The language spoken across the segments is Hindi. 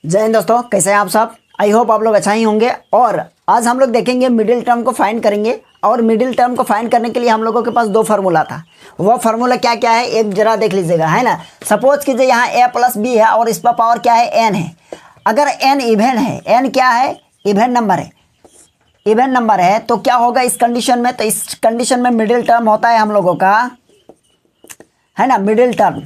जय हिंद दोस्तों, कैसे हैं आप सब। आई होप आप लोग अच्छा ही होंगे। और आज हम लोग देखेंगे मिडिल टर्म को फाइंड करेंगे। और मिडिल टर्म को फाइंड करने के लिए हम लोगों के पास दो फार्मूला था। वो फार्मूला क्या क्या है एक जरा देख लीजिएगा, है ना। सपोज कीजिए यहाँ a प्लस बी है और इसका पावर क्या है n है। अगर n इवन है, n क्या है, इवन नंबर है। इवन नंबर है तो क्या होगा इस कंडीशन में, तो इस कंडीशन में मिडिल टर्म होता है हम लोगों का, है ना, मिडिल टर्म।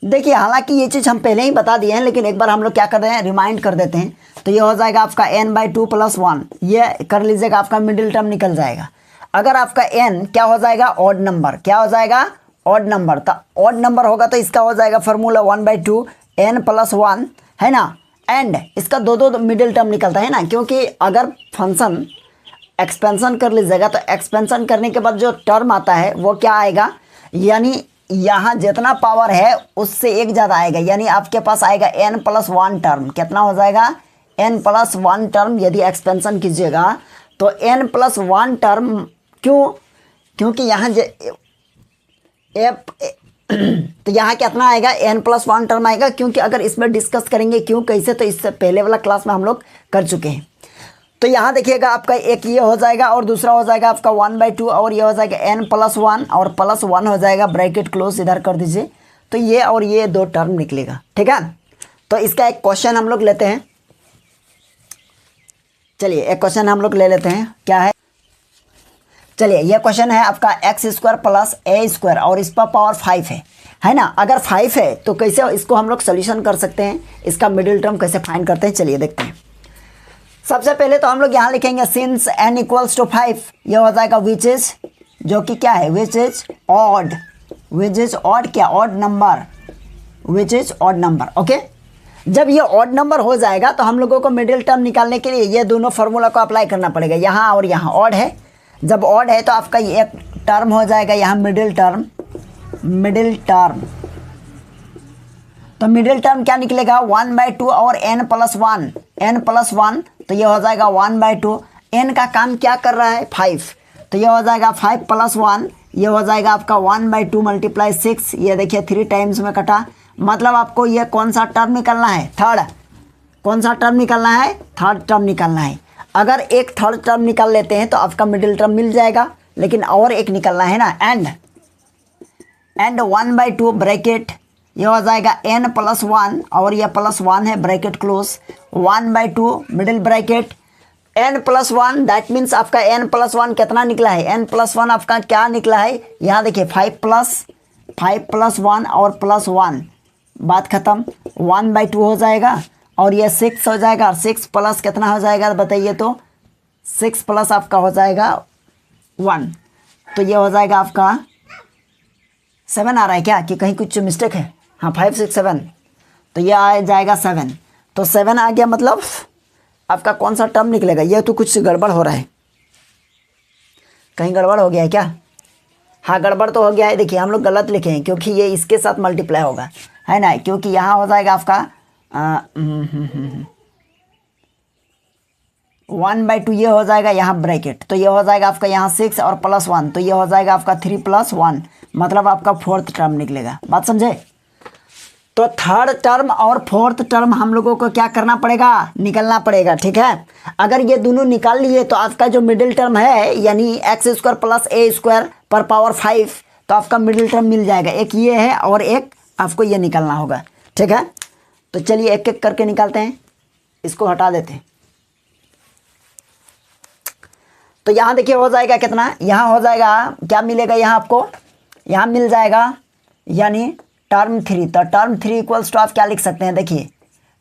देखिए हालांकि ये चीज़ हम पहले ही बता दिए हैं, लेकिन एक बार हम लोग क्या कर रहे हैं, रिमाइंड कर देते हैं। तो ये हो जाएगा आपका n/2 + 1, ये कर लीजिएगा, आपका मिडिल टर्म निकल जाएगा। अगर आपका n क्या हो जाएगा, ऑड नंबर, क्या हो जाएगा, ऑड नंबर। तो ऑड नंबर होगा तो इसका हो जाएगा फार्मूला 1/2 n + 1, है ना। एंड इसका दो मिडिल टर्म निकलता है ना, क्योंकि अगर फंक्शन एक्सपेंशन कर लीजिएगा तो एक्सपेंशन करने के बाद जो टर्म आता है वो क्या आएगा, यानी यहाँ जितना पावर है उससे एक ज़्यादा आएगा, यानी आपके पास आएगा n + 1 टर्म। कितना हो जाएगा, n + 1 टर्म। यदि एक्सपेंशन कीजिएगा तो n + 1 टर्म, क्योंकि यहाँ तो यहाँ कितना आएगा, n + 1 टर्म आएगा। क्योंकि अगर इसमें डिस्कस करेंगे क्यों कैसे, तो इससे पहले वाला क्लास में हम लोग कर चुके हैं। तो यहाँ देखिएगा आपका एक ये हो जाएगा और दूसरा हो जाएगा आपका 1/2, और ये हो जाएगा n + 1 और +1 हो जाएगा, ब्रैकेट क्लोज इधर कर दीजिए। तो ये और ये दो टर्म निकलेगा, ठीक है। तो इसका एक क्वेश्चन हम लोग लेते हैं। चलिए एक क्वेश्चन हम लोग ले लेते हैं, क्या है। चलिए ये क्वेश्चन है आपका x² + a² और इस पर पावर 5 है ना। अगर 5 है तो कैसे इसको हम लोग सोल्यूशन कर सकते हैं, इसका मिडिल टर्म कैसे फाइंड करते हैं, चलिए देखते हैं। सबसे पहले तो हम लोग यहाँ लिखेंगे सिंस n = 5, ये हो जाएगा विच इज, जो कि क्या है, which is odd, which is odd, क्या odd number, which is odd number. Okay, जब ये ऑड नंबर हो जाएगा तो हम लोगों को मिडिल टर्म निकालने के लिए ये दोनों फार्मूला को अप्लाई करना पड़ेगा। यहाँ और यहाँ ऑड है, जब ऑड है तो आपका ये एक टर्म हो जाएगा यहाँ मिडिल टर्म, मिडिल टर्म। तो मिडिल टर्म क्या निकलेगा, 1/2 और n + 1, n + 1, तो ये हो जाएगा 1/2। n का काम क्या कर रहा है, 5, तो ये हो जाएगा 5 + 1, ये हो जाएगा आपका 1/2 × 6। ये देखिए 3 टाइम्स में कटा, मतलब आपको ये कौन सा टर्म निकलना है, थर्ड। कौन सा टर्म निकलना है, थर्ड टर्म निकलना है। अगर एक थर्ड टर्म निकाल लेते हैं तो आपका मिडिल टर्म मिल जाएगा, लेकिन और एक निकलना है ना, एंड 1/2 ब्रैकेट, ये हो जाएगा n + 1 और ये +1 है, bracket close, 1/2 middle bracket n + 1, that means आपका n + 1 कितना निकला है, n + 1 आपका क्या निकला है, यहाँ देखिए 5 + 1 और +1, बात खत्म, 1/2 हो जाएगा और ये 6 हो जाएगा, और 6 प्लस कितना हो जाएगा बताइए, तो 6 प्लस आपका हो जाएगा 1, तो ये हो जाएगा आपका 7 आ रहा है क्या, कि कहीं कुछ मिस्टेक है, हाँ 5 6 7, तो ये आ जाएगा 7। तो 7 आ गया, मतलब आपका कौन सा टर्म निकलेगा, ये तो कुछ गड़बड़ हो रहा है, कहीं गड़बड़ हो गया है क्या, हाँ गड़बड़ तो हो गया है। देखिए हम लोग गलत लिखे हैं, क्योंकि ये इसके साथ मल्टीप्लाई होगा, है ना, क्योंकि यहाँ हो जाएगा आपका 1/2, ये हो जाएगा यहाँ ब्रैकेट, तो ये हो जाएगा आपका यहाँ 6 और +1, तो ये हो जाएगा आपका 3 + 1, मतलब आपका फोर्थ टर्म निकलेगा, बात समझे। तो थर्ड टर्म और फोर्थ टर्म हम लोगों को क्या करना पड़ेगा, निकलना पड़ेगा, ठीक है। अगर ये दोनों निकाल लिए तो आपका जो मिडिल टर्म है, यानी x² + a² पर पावर 5, तो आपका मिडिल टर्म मिल जाएगा। एक ये है और एक आपको ये निकालना होगा, ठीक है। तो चलिए एक एक करके निकालते हैं, इसको हटा देते हैं। तो यहाँ देखिए हो जाएगा कितना, यहाँ हो जाएगा क्या मिलेगा, यहाँ आपको यहाँ मिल जाएगा यानी टर्म 3। तो टर्म 3 = आप क्या लिख सकते हैं, देखिए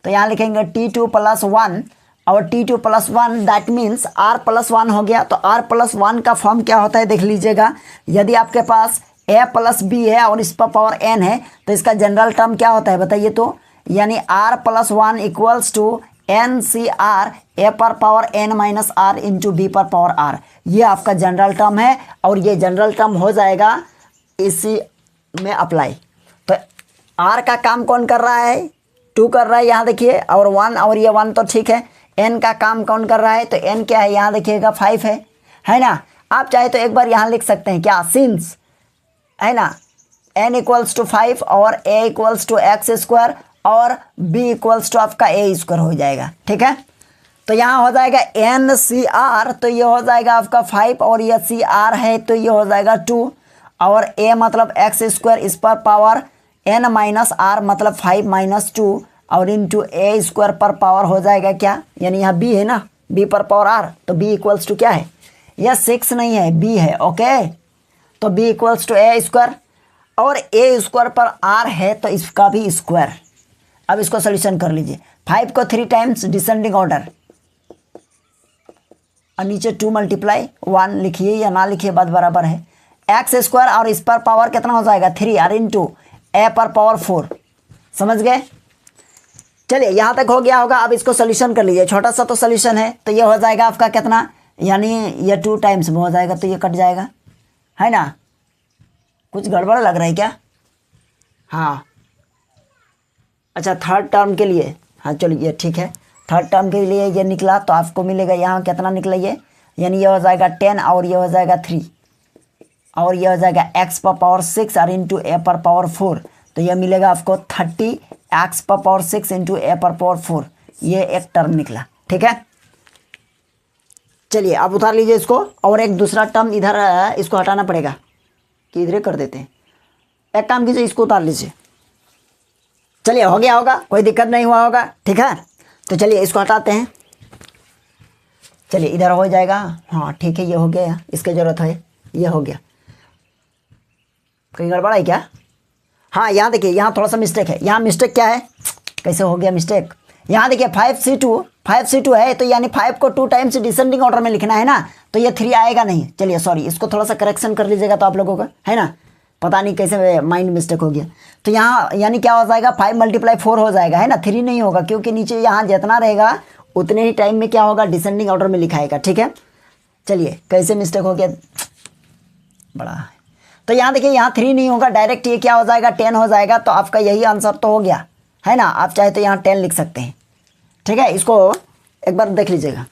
तो यहाँ लिखेंगे t2 + 1 और t2 + 1, दैट मीन्स r + 1 हो गया। तो r + 1 का फॉर्म क्या होता है देख लीजिएगा, यदि आपके पास a + b है और इस पर पावर n है तो इसका जनरल टर्म क्या होता है बताइए, तो यानी r + 1 = NCR a पर पावर n - r × b पर पावर r, ये आपका जनरल टर्म है। और ये जनरल टर्म हो जाएगा इसी में अप्लाई। तो r का काम कौन कर रहा है, 2 कर रहा है, यहाँ देखिए, और 1, और ये 1 तो ठीक है। n का काम कौन कर रहा है, तो n क्या है, यहाँ देखिएगा 5 है ना। आप चाहे तो एक बार यहाँ लिख सकते हैं क्या, सिंस, है ना, n = 5 और a = x² और b इक्वल्स टू आपका a स्क्वायर हो जाएगा। ठीक है, तो यहाँ हो जाएगा एन सी आर, तो ये हो जाएगा आपका 5 और ये सी आर है तो ये हो जाएगा 2 और a मतलब एक्स स्क्वायर इस पर पावर n माइनस आर मतलब 5 माइनस 2 और इंटू ए स्क्वायर पर पावर हो जाएगा क्या, यानी यहाँ b है ना, b पर पावर r, तो b इक्वल्स टू क्या है, यह 6 नहीं है b है। ओके, तो b equals to a square और a स्क्वायर पर r है तो इसका भी स्क्वायर। अब इसको सोल्यूशन कर लीजिए, 5 को 3 टाइम्स डिसेंडिंग ऑर्डर और नीचे 2 मल्टीप्लाई 1 लिखिए या ना लिखिए बात बराबर है, एक्स स्क्वायर और इस पर पावर कितना हो जाएगा 3 और इंटू ए पर पावर 4। समझ गए, चलिए यहाँ तक हो गया होगा। अब इसको सोल्यूशन कर लीजिए, छोटा सा तो सोल्यूशन है, तो ये हो जाएगा आपका कितना, यानी ये 2 टाइम्स में हो जाएगा तो ये कट जाएगा, है ना, कुछ गड़बड़ लग रहा है क्या, हाँ अच्छा थर्ड टर्म के लिए, हाँ चलिए ठीक है, थर्ड टर्म के लिए ये निकला तो आपको मिलेगा यहाँ कितना निकला ये, यानी ये हो जाएगा 10 और ये हो जाएगा 3 और ये हो जाएगा x पर पावर 6 और इंटू ए पर पावर 4, तो ये मिलेगा आपको 30 x पर पावर 6 इंटू ए पर पावर 4, ये एक टर्म निकला। ठीक है, चलिए अब उतार लीजिए इसको, और एक दूसरा टर्म इधर इसको हटाना पड़ेगा कि इधर कर देते हैं, एक काम कीजिए इसको उतार लीजिए। चलिए हो गया होगा, कोई दिक्कत नहीं हुआ होगा। ठीक है, तो चलिए इसको हटाते हैं, चलिए इधर हो जाएगा, हाँ ठीक है ये हो गया, इसकी ज़रूरत है, ये हो गया, कहीं गड़बड़ है क्या, हाँ यहाँ देखिए यहाँ थोड़ा सा मिस्टेक है, यहाँ मिस्टेक क्या है, कैसे हो गया मिस्टेक, यहाँ देखिए 5C2 है तो यानी 5 को 2 टाइम्स डिसेंडिंग ऑर्डर में लिखना है ना, तो ये 3 आएगा नहीं। चलिए सॉरी, इसको थोड़ा सा करेक्शन कर लीजिएगा तो आप लोगों का, है ना, पता नहीं कैसे माइंड मिस्टेक हो गया। तो यहाँ यानी क्या हो जाएगा 5 मल्टीप्लाई 4 हो जाएगा, है ना, 3 नहीं होगा क्योंकि नीचे यहाँ जितना रहेगा उतने ही टाइम में क्या होगा डिसेंडिंग ऑर्डर में लिखाएगा। ठीक है, चलिए कैसे मिस्टेक हो गया बड़ा है, तो यहाँ देखिए यहाँ 3 नहीं होगा, डायरेक्ट ये क्या हो जाएगा 10 हो जाएगा, तो आपका यही आंसर तो हो गया, है ना, आप चाहे तो यहाँ 10 लिख सकते हैं। ठीक है, इसको एक बार देख लीजिएगा।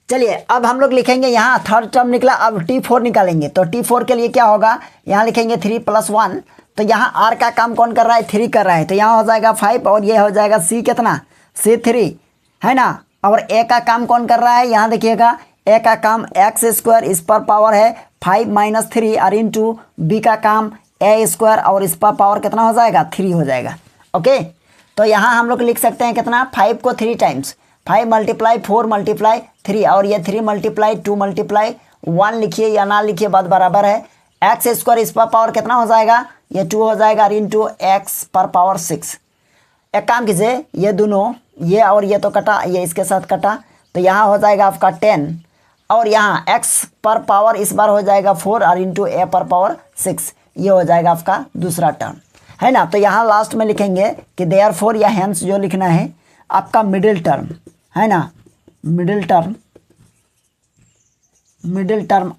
चलिए अब हम लोग लिखेंगे, यहाँ थर्ड टर्म निकला, अब T4 निकालेंगे, तो T4 के लिए क्या होगा, यहाँ लिखेंगे 3 + 1, तो यहाँ R का काम कौन कर रहा है, 3 कर रहा है, तो यहाँ हो जाएगा 5 और ये हो जाएगा C कितना, C3, है ना, और A का काम कौन कर रहा है, यहाँ देखिएगा A का काम एक्स स्क्वायर इस पर पावर है 5 माइनस 3 और इंटू B का काम A स्क्वायर और इस पर पावर कितना हो जाएगा 3 हो जाएगा। ओके, तो यहाँ हम लोग लिख सकते हैं कितना, 5 को 3 टाइम्स, 5 मल्टीप्लाई 4 मल्टीप्लाई 3 और ये 3 मल्टीप्लाई 2 मल्टीप्लाई 1 लिखिए या ना लिखिए बात बराबर है, एक्स स्क्वायर इस पर पावर कितना हो जाएगा, ये 2 हो जाएगा और इंटू एक्स पर पावर 6। एक काम कीजिए, ये दोनों ये और ये तो कटा, ये इसके साथ कटा, तो यहाँ हो जाएगा आपका 10 और यहाँ x पर पावर इस बार हो जाएगा 4 और इंटू ए पर पावर 6, ये हो जाएगा आपका दूसरा टर्म, है ना। तो यहाँ लास्ट में लिखेंगे कि देयरफॉर या हेंस जो लिखना है आपका मिडिल टर्म, है ना, middle term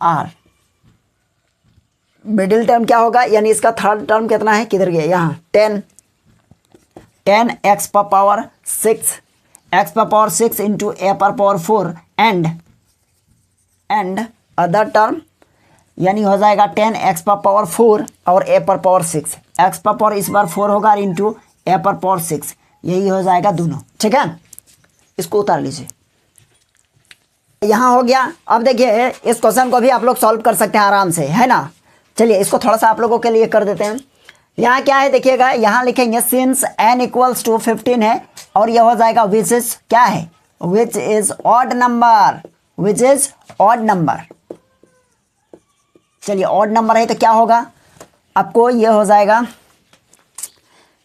r, middle term क्या होगा, यानी इसका थर्ड टर्म कितना है, किधर गया, यहाँ 10 x पर पावर 6 इंटू ए पर पावर 4 एंड अदर टर्म, यानी हो जाएगा 10 x पर पावर 4 और ए पर पावर 6, x पर पावर इस बार 4 होगा इंटू ए पर पावर 6, यही हो जाएगा दोनों। ठीक है, इसको उतार लीजिए, यहाँ हो गया। अब देखिए इस क्वेश्चन को भी आप लोग सॉल्व कर सकते हैं आराम से, है ना। चलिए इसको थोड़ा सा आप लोगों के लिए कर देते हैं। यहाँ क्या है देखिएगा, यहाँ लिखेंगे सिंस n इक्वल्स टू 15 है और यह हो जाएगा विच इज क्या है, विच इज ऑड नंबर, चलिए ऑड नंबर है तो क्या होगा आपको, ये हो जाएगा,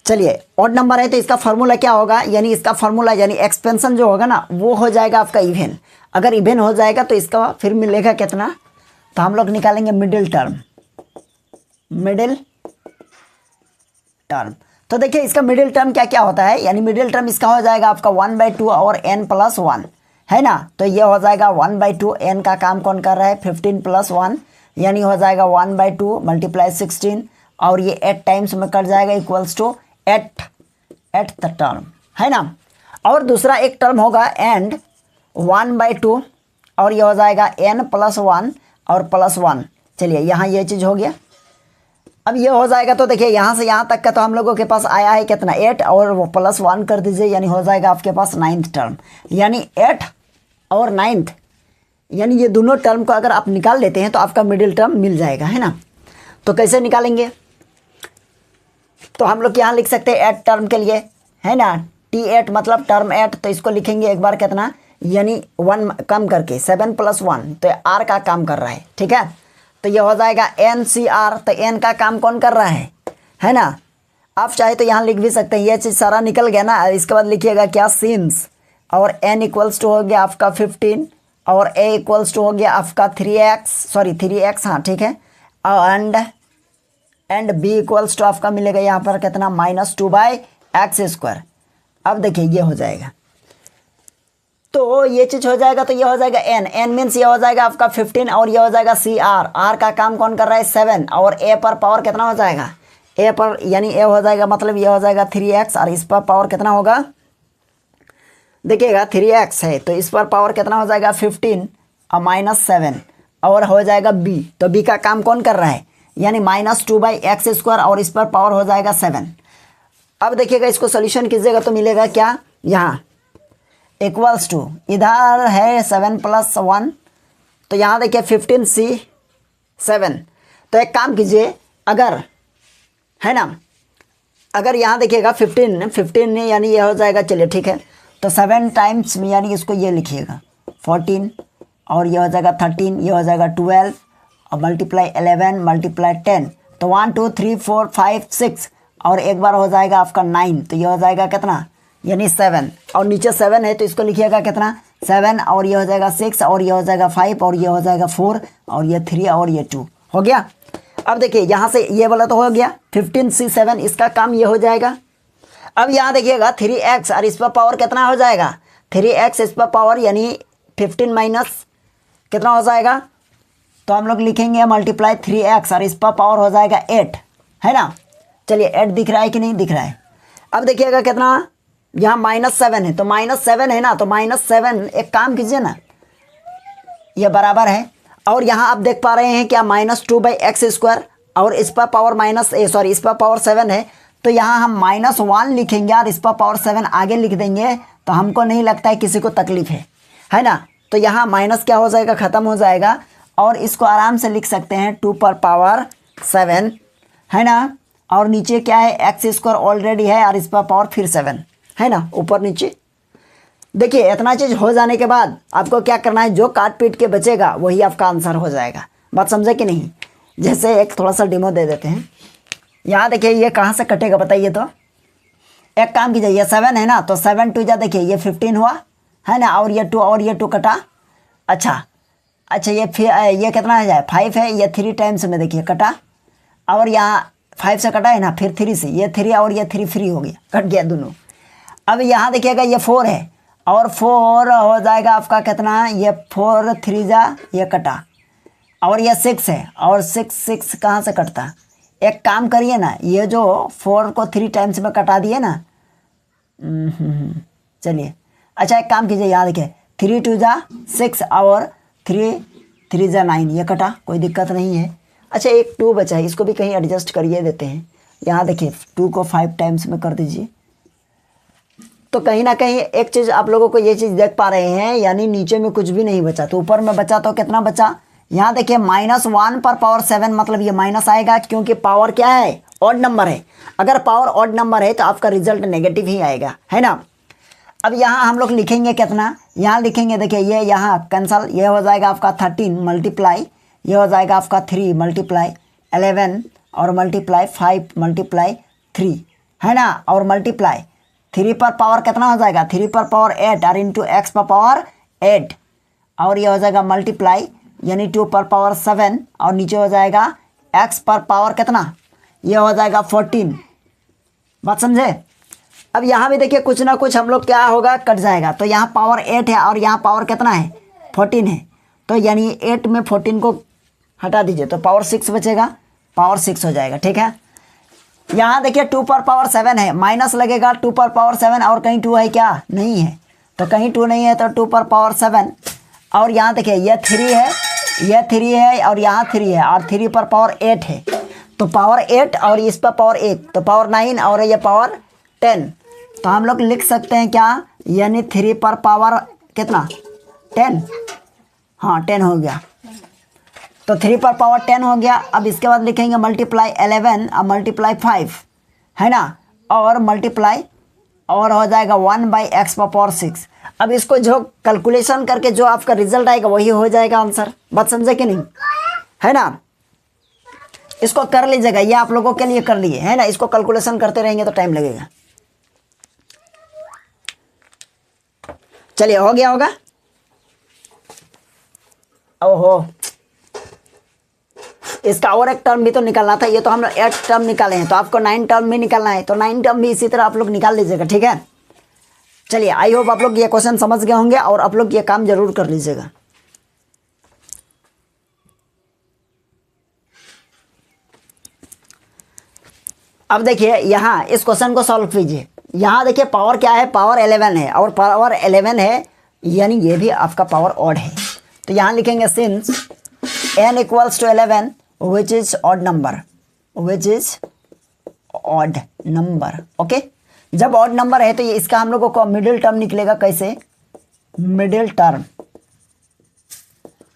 चलिए ऑड नंबर है तो इसका फार्मूला क्या होगा, यानी इसका फार्मूला यानी एक्सपेंशन जो होगा ना वो हो जाएगा आपका इवेन, अगर इवेन हो जाएगा तो इसका फिर मिलेगा कितना, तो हम लोग निकालेंगे मिडिल टर्म। तो देखिए इसका मिडिल टर्म क्या क्या होता है, यानी मिडिल टर्म इसका हो जाएगा आपका 1/2 और n + 1, है ना, तो ये हो जाएगा 1/2, n का काम कौन कर रहा है 15 + 1, यानी हो जाएगा 1/2 × 16 और ये 8 टाइम्स में कट जाएगा इक्वल्स टू 8th टर्म, है ना। और दूसरा एक टर्म होगा एंड 1/2 और ये हो जाएगा n + 1 और +1, चलिए यहाँ ये चीज़ हो गया। अब ये हो जाएगा तो देखिए यहाँ से यहाँ तक का तो हम लोगों के पास आया है कितना 8 और वो +1 कर दीजिए, यानी हो जाएगा आपके पास 9th टर्म, यानी 8 और 9th, यानी ये दोनों टर्म को अगर आप निकाल लेते हैं तो आपका मिडिल टर्म मिल जाएगा, है ना। तो कैसे निकालेंगे, तो हम लोग यहाँ लिख सकते हैं 8 टर्म के लिए, है ना, T8 मतलब टर्म 8, तो इसको लिखेंगे एक बार कितना, यानी 1 कम करके 7 + 1, तो R का काम कर रहा है, ठीक है। तो ये हो जाएगा NCR, तो N का काम कौन कर रहा है ना। आप चाहे तो यहाँ लिख भी सकते हैं, ये चीज़ सारा निकल गया ना। इसके बाद लिखिएगा क्या, सिंस, और N = हो गया आपका 15, और A = हो गया आपका 3x, हाँ ठीक है, एंड B = आपका मिलेगा यहाँ पर कितना, -2/x²। अब देखिए ये हो जाएगा, तो ये चीज़ हो जाएगा, तो ये हो जाएगा n मीन्स ये हो जाएगा आपका 15, और ये हो जाएगा CR, R का काम कौन कर रहा है 7, और A पर पावर कितना हो जाएगा, A पर यानी A हो जाएगा मतलब ये हो जाएगा 3x, और इस पर पावर कितना होगा, देखिएगा 3x है तो इस पर पावर कितना हो जाएगा 15 और -7, और हो जाएगा B, तो B का काम कौन कर रहा है, यानी -2/x², और इस पर पावर हो जाएगा 7। अब देखिएगा इसको सोल्यूशन कीजिएगा तो मिलेगा क्या, यहाँ = इधर है 7 + 1, तो यहाँ देखिए 15C7। तो एक काम कीजिए, अगर है ना, अगर यहाँ देखिएगा 15 यानी ये हो जाएगा, चलिए ठीक है, तो 7 टाइम्स यानी इसको ये लिखिएगा 14, और ये हो जाएगा 13, ये हो जाएगा 12, और × 11 × 10, तो 1 2 3 4 5 6, और एक बार हो जाएगा आपका 9, तो ये हो जाएगा कितना, यानी 7, और नीचे 7 है तो इसको लिखिएगा कितना 7, और ये हो जाएगा 6, और ये हो जाएगा 5, और ये हो जाएगा 4, और ये 3, और ये 2 हो गया। अब देखिए यहाँ से ये वाला तो हो गया 15C7, इसका काम ये हो जाएगा। अब यहाँ देखिएगा 3x, और इस पर पावर कितना हो जाएगा 3x, इस पर पावर यानी 15 माइनस कितना हो जाएगा, तो हम लोग लिखेंगे × 3x, और इस पर पावर हो जाएगा 8, है ना। चलिए 8 दिख रहा है कि नहीं दिख रहा है। अब देखिएगा कितना, यहाँ -7 है, तो -7 है ना, तो -7 एक काम कीजिए ना, ये बराबर है, और यहाँ आप देख पा रहे हैं क्या -2/x², और इस पर पावर इस पर पावर 7 है, तो यहाँ हम -1 लिखेंगे और इस पर पावर 7 आगे लिख देंगे, तो हमको नहीं लगता है किसी को तकलीफ है ना। तो यहाँ माइनस क्या हो जाएगा, ख़त्म हो जाएगा, और इसको आराम से लिख सकते हैं 2 पर पावर 7, है ना। और नीचे क्या है, x² ऑलरेडी है, और इस पर पावर फिर 7, है ना, ऊपर नीचे। देखिए इतना चीज़ हो जाने के बाद आपको क्या करना है, जो काट पीट के बचेगा वही आपका आंसर हो जाएगा। बात समझे कि नहीं। जैसे एक थोड़ा सा डेमो दे देते हैं। यहाँ देखिए ये कहाँ से कटेगा बताइए, तो एक काम कीजिए, ये 7 है ना, तो 7 2 जा, देखिए ये 15 हुआ, है ना, और ये 2 और ये 2 कटा। अच्छा ये फिर ये कितना है जाए 5 है, ये 3 टाइम्स में देखिए कटा, और यहाँ 5 से कटा है ना, फिर 3 से ये 3 और ये 3 फ्री हो गया, कट गया दोनों। अब यहाँ देखिएगा ये 4 है, और 4 हो जाएगा आपका कितना, ये 4 3 जा, ये कटा, और ये 6 है, और 6 कहाँ से कटता, एक काम करिए ना, ये जो 4 को 3 टाइम्स में कटा दिए ना, चलिए अच्छा एक काम कीजिए, यहाँ देखिए 3 2 जा 6, और 3 3 जा 9, ये कटा, कोई दिक्कत नहीं है। अच्छा एक 2 बचा है, इसको भी कहीं एडजस्ट करिए देते हैं। यहाँ देखिए 2 को 5 टाइम्स में कर दीजिए, तो कहीं ना कहीं एक चीज़ आप लोगों को ये चीज़ देख पा रहे हैं, यानी नीचे में कुछ भी नहीं बचा, तो ऊपर में बचा, तो कितना बचा, यहाँ देखिए -1 पर पावर 7, मतलब ये माइनस आएगा, क्योंकि पावर क्या है, ऑड नंबर है। अगर पावर ऑड नंबर है तो आपका रिजल्ट नेगेटिव ही आएगा, है ना। अब यहाँ हम लोग लिखेंगे कितना, यहाँ लिखेंगे देखिए ये यहाँ कैंसल, ये हो जाएगा आपका 13 मल्टीप्लाई, ये हो जाएगा आपका 3 × 11, और × 5 × 3, है ना, और मल्टीप्लाई 3 पर पावर कितना हो जाएगा, 3 पर पावर 8, और इंटू x पर पावर 8, और ये हो जाएगा मल्टीप्लाई यानी 2 पर पावर 7, और नीचे हो जाएगा x पर पावर कितना, ये हो जाएगा 14। बात समझे। अब यहाँ भी देखिए कुछ ना कुछ हम लोग क्या होगा, कट जाएगा, तो यहाँ पावर 8 है, और यहाँ पावर कितना है 14 है, तो यानी 8 में 14 को हटा दीजिए, तो पावर 6 बचेगा, पावर 6 हो जाएगा, ठीक है। यहाँ देखिए 2 पर पावर 7 है, माइनस लगेगा 2 पर पावर 7, और कहीं 2 है क्या, नहीं है, तो कहीं 2 नहीं है, तो 2 पर पावर 7, और यहाँ देखिए ये 3 है, ये 3 है, और यहाँ 3 है, और 3 पर पावर 8 है, तो पावर 8 और इस पर पावर 1 तो पावर 9 और ये पावर 10। तो हम लोग लिख सकते हैं क्या, यानी 3 पर पावर कितना 10, हाँ 10 हो गया। तो 3 पर पावर 10 हो गया। अब इसके बाद लिखेंगे मल्टीप्लाई 11 और मल्टीप्लाई 5 है ना, और मल्टीप्लाई और हो जाएगा 1/x पर पावर 6। अब इसको जो कैलकुलेशन करके जो आपका रिजल्ट आएगा वही हो जाएगा आंसर। बात समझे कि नहीं, है ना। इसको कर लीजिएगा, ये आप लोगों के लिए कर लिए है ना। इसको कैलकुलेशन करते रहेंगे तो टाइम लगेगा। चलिए हो गया होगा। ओहो, इसका और एक टर्म भी तो निकालना था। ये तो हम लोग 8 टर्म निकाले हैं, तो आपको 9 टर्म भी निकालना है। तो 9 टर्म भी इसी तरह आप लोग निकाल लीजिएगा, ठीक है। चलिए, आई होप आप लोग ये क्वेश्चन समझ गए होंगे और आप लोग ये काम जरूर कर लीजिएगा। अब देखिए यहाँ इस क्वेश्चन को सॉल्व कीजिए। यहाँ देखिए पावर क्या है, पावर 11 है और पावर 11 है यानी ये भी आपका पावर ऑड है। तो यहाँ लिखेंगे since n equals to 11 which is odd number, which is odd number. Okay, जब ऑड नंबर है तो ये इसका हम लोगों को मिडिल टर्म निकलेगा। कैसे मिडिल टर्म,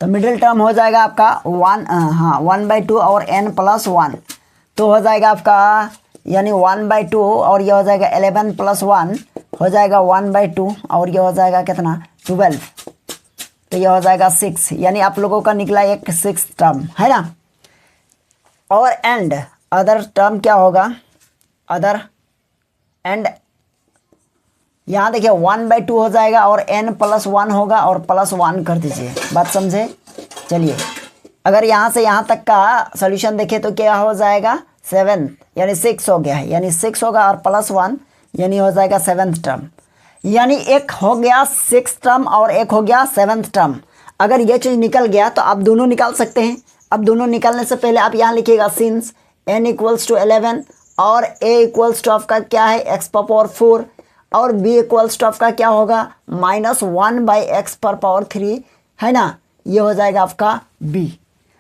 तो मिडिल टर्म हो जाएगा आपका 1/2 और n+1 तो हो जाएगा आपका यानी 1/2 और ये हो जाएगा 11 + 1 हो जाएगा 1/2 और ये हो जाएगा कितना 12 तो ये हो जाएगा 6, यानी आप लोगों का निकला एक 6 टर्म है ना। और एंड अदर टर्म क्या होगा, अदर एंड यहाँ देखिए 1/2 हो जाएगा और n+1 होगा और +1 कर दीजिए। बात समझे। चलिए, अगर यहाँ से यहाँ तक का सॉल्यूशन देखें तो क्या हो जाएगा 7 यानी 6 हो गया है, यानी 6 होगा और +1 यानी हो जाएगा 7th टर्म। यानी एक हो गया 6th टर्म और एक हो गया 7th टर्म। अगर ये चीज़ निकल गया तो आप दोनों निकाल सकते हैं। अब दोनों निकालने से पहले आप यहाँ लिखिएगा सिंस n इक्वल्स टू 11 और a इक्वल्स टू आपका क्या है x⁴ और b इक्वल्स टू आपका क्या होगा -1/x⁴ है ना। ये हो जाएगा आपका b।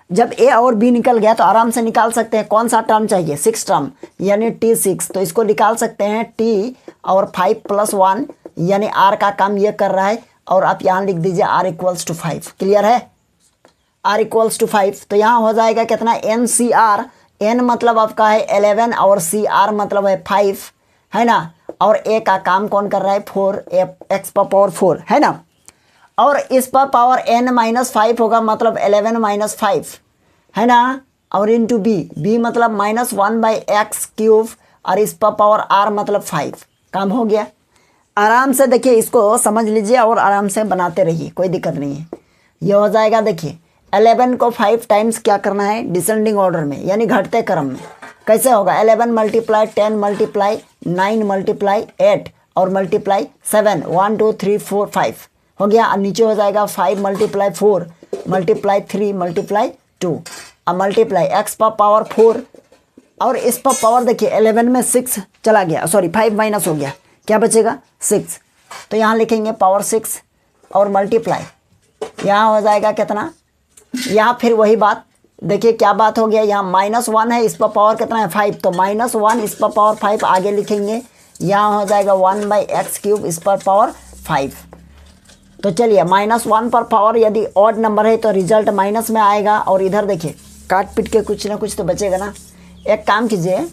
जब a और b निकल गया तो आराम से निकाल सकते हैं कौन सा टर्म चाहिए, 6 टर्म यानी t6। तो इसको निकाल सकते हैं t और 5 + 1 यानी r का काम ये कर रहा है और आप यहाँ लिख दीजिए r इक्वल्स टू 5। क्लियर है, r इक्वल्स टू 5। तो यहाँ हो जाएगा कितना NCR, n मतलब आपका है 11 और CR मतलब है 5 है ना। और a का काम कौन कर रहा है 4 x⁴ है ना। और इस पर पावर n-5 होगा मतलब 11 - 5 है ना। और इंटू b मतलब -1/x³ और इस पर पावर r मतलब 5। काम हो गया। आराम से देखिए इसको समझ लीजिए और आराम से बनाते रहिए, कोई दिक्कत नहीं है। ये हो जाएगा देखिए 11 को 5 टाइम्स क्या करना है डिसेंडिंग ऑर्डर में यानी घटते क्रम में। कैसे होगा 11 × 10 × 9 × 8 और मल्टीप्लाई 7 1 2 3 4 5 हो गया। और नीचे हो जाएगा 5 × 4 × 3 × 2 अब मल्टीप्लाई x⁴ और इस पर पावर देखिए 11 में 6 चला गया, सॉरी 5 माइनस हो गया, क्या बचेगा 6। तो यहाँ लिखेंगे पावर 6 और मल्टीप्लाई यहाँ हो जाएगा कितना, यहाँ फिर वही बात देखिए क्या बात हो गया, यहाँ -1 है इस पर पावर कितना है 5 तो -1 इस पर पावर 5 आगे लिखेंगे। यहाँ हो जाएगा 1/x³ इस पर पावर 5। तो चलिए -1 पर पावर यदि ऑड नंबर है तो रिजल्ट माइनस में आएगा। और इधर देखिए काट पीट के कुछ ना कुछ तो बचेगा ना। एक काम कीजिए,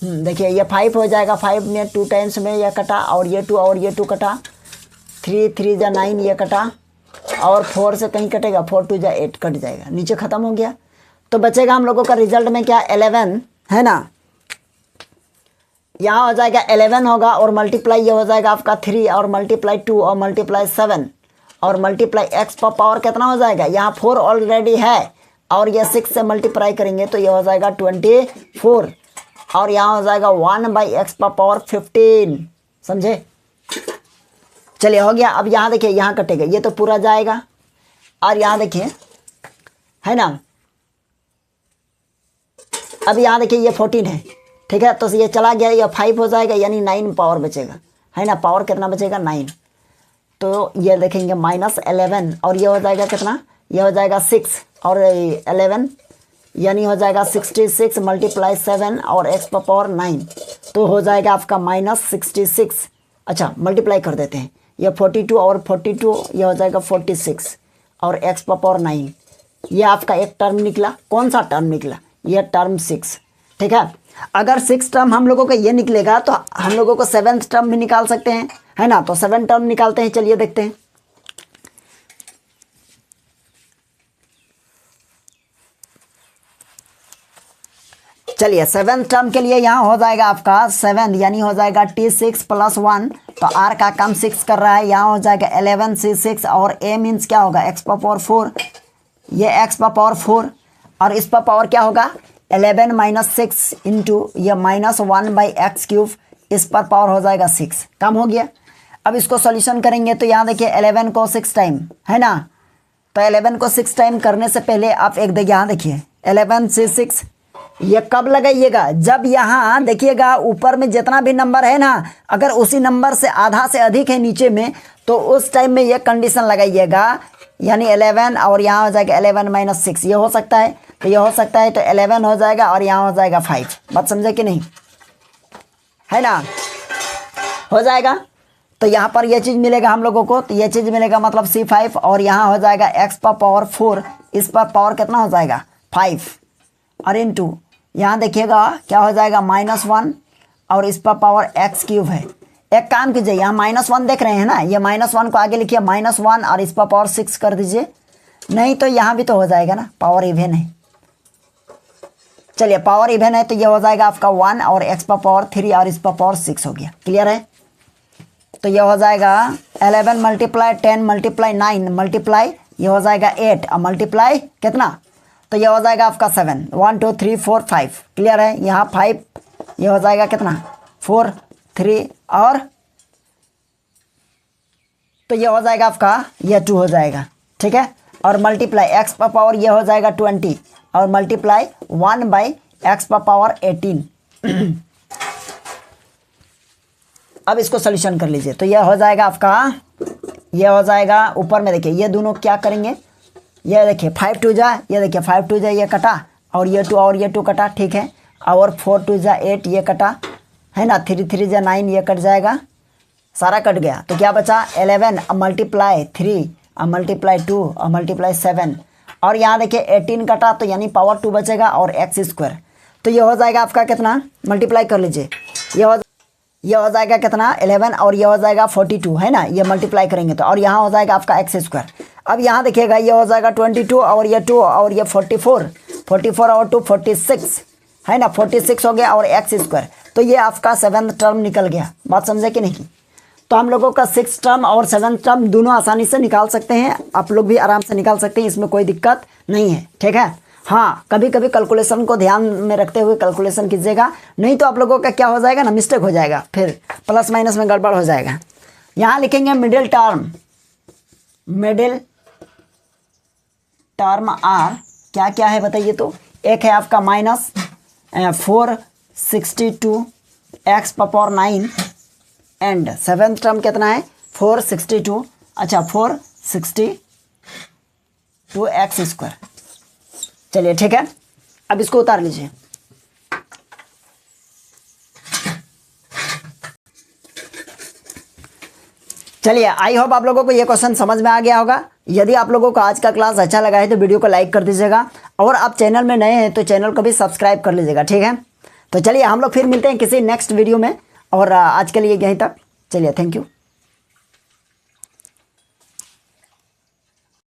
देखिए ये 5 हो जाएगा, 5 में 2 टाइम्स में यह कटा और ये 2 और ये 2 कटा, 3 3 जा 9 ये कटा और 4 से कहीं कटेगा, 4 2 जा 8 कट जाएगा, नीचे ख़त्म हो गया। तो बचेगा हम लोगों का रिजल्ट में क्या 11 है ना। यहाँ हो जाएगा 11 होगा और मल्टीप्लाई ये हो जाएगा आपका 3 और मल्टीप्लाई 2 और मल्टीप्लाई 7 और मल्टीप्लाई x पर पावर कितना हो जाएगा, यहाँ 4 ऑलरेडी है और ये 6 से मल्टीप्लाई करेंगे तो ये हो जाएगा 24 और यहाँ हो जाएगा 1/x⁴ 15। समझे। चलिए हो गया। अब यहाँ देखिए यहाँ कटेगा, ये तो पूरा जाएगा और यहाँ देखिए है ना। अब यहाँ देखिए ये 14 है, ठीक है, तो ये चला गया, ये 5 हो जाएगा यानी 9 पावर बचेगा है ना। पावर कितना बचेगा 9। तो ये देखेंगे -11 और ये हो जाएगा कितना, ये हो जाएगा 6 और 11 यानी हो जाएगा 66 मल्टीप्लाई 7 और x पावर 9, तो हो जाएगा आपका -66। अच्छा मल्टीप्लाई कर देते हैं, ये 42 और 42 ये हो जाएगा 46 और x पावर 9, ये आपका एक टर्म निकला। कौन सा टर्म निकला? ये टर्म 6। ठीक है, अगर 6 टर्म हम लोगों का ये निकलेगा तो हम लोगों को 7th टर्म भी निकाल सकते हैं, है ना। तो 7 टर्म निकालते हैं, चलिए देखते हैं। चलिए 7th टर्म के लिए यहाँ हो जाएगा आपका 7 यानी हो जाएगा T6 + 1, तो R का काम 6 कर रहा है, यहाँ हो जाएगा 11 C6 और A मीन्स क्या होगा x पावर 4, ये x पावर 4 और इस पर पावर क्या होगा 11 - 6 इंटू ये -1/x³, इस पर पावर हो जाएगा 6। काम हो गया। अब इसको सॉल्यूशन करेंगे तो यहाँ देखिए 11 को 6 टाइम, है ना। तो 11 को 6 टाइम करने से पहले आप एक यहाँ देखिए 11 C6, ये कब लगाइएगा? जब यहाँ देखिएगा ऊपर में जितना भी नंबर है ना, अगर उसी नंबर से आधा से अधिक है नीचे में, तो उस टाइम में ये कंडीशन लगाइएगा, यानी 11 और यहाँ हो जाएगा 11 - 6, ये हो सकता है, तो ये हो सकता है, तो 11 हो जाएगा और यहाँ हो जाएगा 5। बात समझे कि नहीं, है ना, हो जाएगा। तो यहाँ पर ये चीज़ मिलेगा हम लोगों को, तो ये चीज़ मिलेगा मतलब C5 और यहाँ हो जाएगा x पावर 4, इस पर पावर कितना हो जाएगा 5 और इंटू यहाँ देखिएगा क्या हो जाएगा -1 और इस पर पावर x³ है। एक काम कीजिए, यहाँ -1 देख रहे हैं ना, ये -1 को आगे लिखिए -1 और इस पर पावर 6 कर दीजिए, नहीं तो यहाँ भी तो हो जाएगा ना, पावर इवन है। चलिए पावर इवन है तो ये हो जाएगा आपका 1 और x पावर 3 और इस पर पावर 6 हो गया। क्लियर है? तो ये हो जाएगा 11 × 10 × 9 मल्टीप्लाई ये हो जाएगा 8 और मल्टीप्लाई कितना, तो ये हो जाएगा आपका 7, 1 2 3 4 5। क्लियर है? यहाँ 5 ये हो जाएगा कितना 4 3 और तो ये हो जाएगा आपका ये 2 हो जाएगा। ठीक है, और मल्टीप्लाई x पावर ये हो जाएगा 20 और मल्टीप्लाई 1/x पावर 18। अब इसको सोल्यूशन कर लीजिए, तो ये हो जाएगा आपका, ये हो जाएगा ऊपर में देखिए, ये दोनों क्या करेंगे, ये देखिए 5 2 जा, ये देखिए 5 2 जा ये कटा और ये 2 और ये 2 कटा। ठीक है, और 4 2 जा 8 ये कटा, है ना, 3 3 जा 9 ये कट जाएगा, सारा कट गया। तो क्या बचा 11 मल्टीप्लाई 3 और मल्टीप्लाई 2 और मल्टीप्लाई 7 और यहाँ देखिए 18 कटा, तो यानी पावर 2 बचेगा और x²। तो ये हो जाएगा आपका कितना, मल्टीप्लाई कर लीजिए, ये हो जाएगा कितना 11 और ये हो जाएगा 42, है ना, ये मल्टीप्लाई करेंगे तो, और यहाँ हो जाएगा आपका x²। अब यहाँ देखिएगा ये हो जाएगा 22 और ये 2 और ये 44 और 2 46, है ना, 46 हो गया और x²। तो ये आपका 7th टर्म निकल गया। बात समझे कि नहीं? तो हम लोगों का 6th टर्म और 7th टर्म दोनों आसानी से निकाल सकते हैं, आप लोग भी आराम से निकाल सकते हैं, इसमें कोई दिक्कत नहीं है। ठीक है, हाँ कभी कभी कैलकुलेशन को ध्यान में रखते हुए कैलकुलेशन कीजिएगा, नहीं तो आप लोगों का क्या हो जाएगा ना, मिस्टेक हो जाएगा, फिर प्लस माइनस में गड़बड़ हो जाएगा। यहाँ लिखेंगे middle term, middle term r क्या क्या है बताइए। तो एक है आपका -462 x power 9 and 7th term कितना है 462, अच्छा 462 x²। चलिए ठीक है, अब इसको उतार लीजिए। चलिए आई होप आप लोगों को ये क्वेश्चन समझ में आ गया होगा। यदि आप लोगों को आज का क्लास अच्छा लगा है तो वीडियो को लाइक कर दीजिएगा, और आप चैनल में नए हैं तो चैनल को भी सब्सक्राइब कर लीजिएगा। ठीक है, तो चलिए हम लोग फिर मिलते हैं किसी नेक्स्ट वीडियो में, और आज के लिए यहीं तक। चलिए थैंक यू।